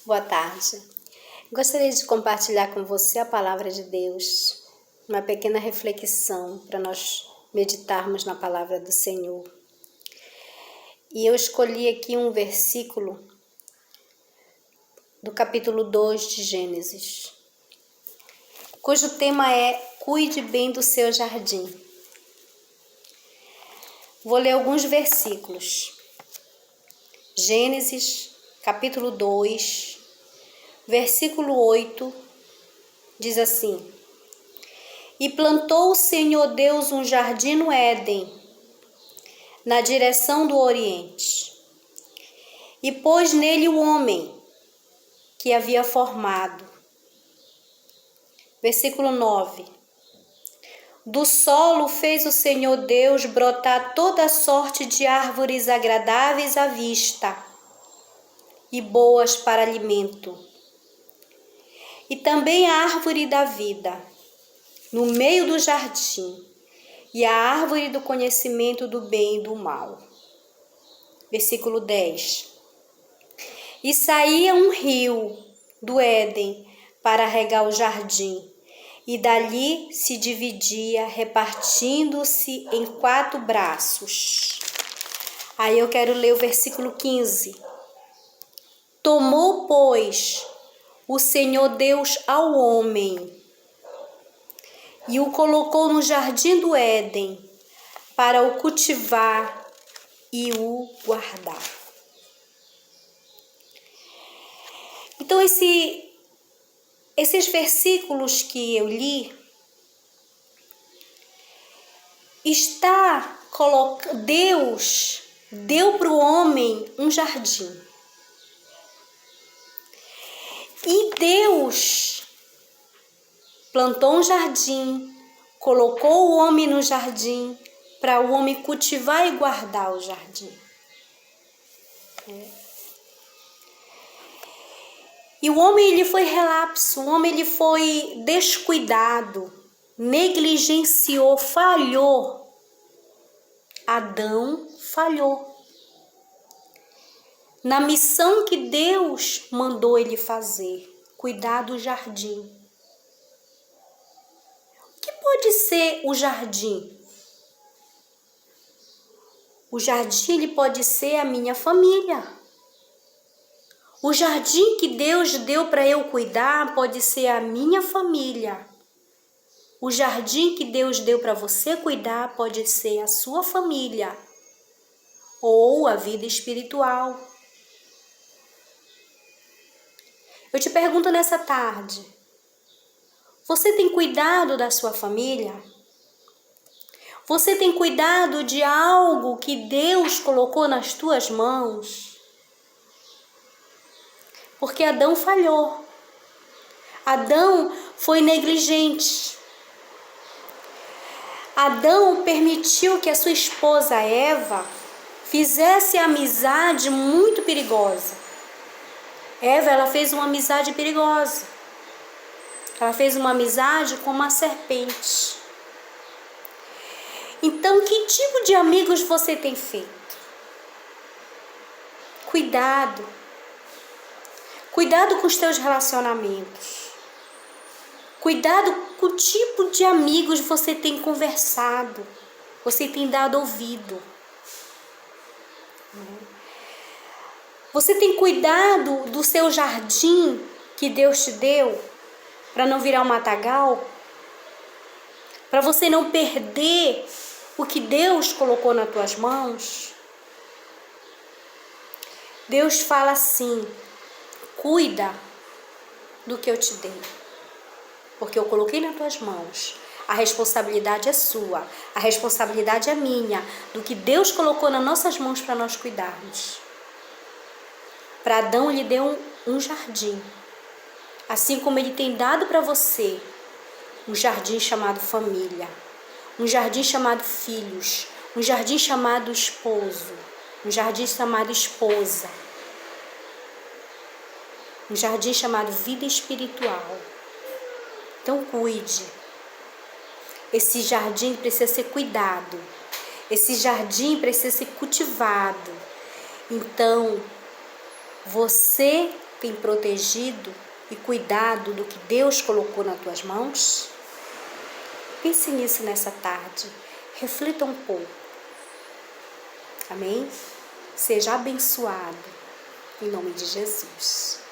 Boa tarde. Gostaria de compartilhar com você a palavra de Deus, uma pequena reflexão para nós meditarmos na palavra do Senhor. E eu escolhi aqui um versículo do capítulo 2 de Gênesis, cujo tema é Cuide bem do seu jardim. Vou ler alguns versículos. Gênesis, capítulo 2, versículo 8, diz assim: E plantou o Senhor Deus um jardim no Éden, na direção do Oriente, e pôs nele o homem que havia formado. Versículo 9: Do solo fez o Senhor Deus brotar toda sorte de árvores agradáveis à vista e boas para alimento, e também a árvore da vida no meio do jardim, e a árvore do conhecimento do bem e do mal. Versículo 10: E saía um rio do Éden para regar o jardim, e dali se dividia, repartindo-se em 4 braços. Aí eu quero ler o versículo 15. Tomou, pois, o Senhor Deus ao homem e o colocou no jardim do Éden para o cultivar e o guardar. Então, esses versículos que eu li, Deus deu para o homem um jardim. E Deus plantou um jardim, colocou o homem no jardim, para o homem cultivar e guardar o jardim. E o homem ele foi relapso, o homem ele foi descuidado, negligenciou, falhou. Adão falhou na missão que Deus mandou ele fazer, cuidar do jardim. O que pode ser o jardim? O jardim ele pode ser a minha família. O jardim que Deus deu para eu cuidar pode ser a minha família. O jardim que Deus deu para você cuidar pode ser a sua família ou a vida espiritual. Eu te pergunto nessa tarde, você tem cuidado da sua família? Você tem cuidado de algo que Deus colocou nas tuas mãos? Porque Adão falhou. Adão foi negligente. Adão permitiu que a sua esposa Eva fizesse amizade muito perigosa. Eva, ela fez uma amizade perigosa. Ela fez uma amizade com uma serpente. Então, que tipo de amigos você tem feito? Cuidado. Cuidado com os teus relacionamentos. Cuidado com o tipo de amigos você tem conversado. Você tem dado ouvido. Você tem cuidado do seu jardim que Deus te deu para não virar um matagal? Para você não perder o que Deus colocou nas tuas mãos? Deus fala assim: cuida do que eu te dei, porque eu coloquei nas tuas mãos. A responsabilidade é sua, a responsabilidade é minha, do que Deus colocou nas nossas mãos para nós cuidarmos. Para Adão ele deu um jardim, assim como ele tem dado para você um jardim chamado família, um jardim chamado filhos, um jardim chamado esposo, um jardim chamado esposa, um jardim chamado vida espiritual. Então cuide. Esse jardim precisa ser cuidado. Esse jardim precisa ser cultivado. Então, você tem protegido e cuidado do que Deus colocou nas tuas mãos? Pense nisso nessa tarde. Reflita um pouco. Amém? Seja abençoado. Em nome de Jesus.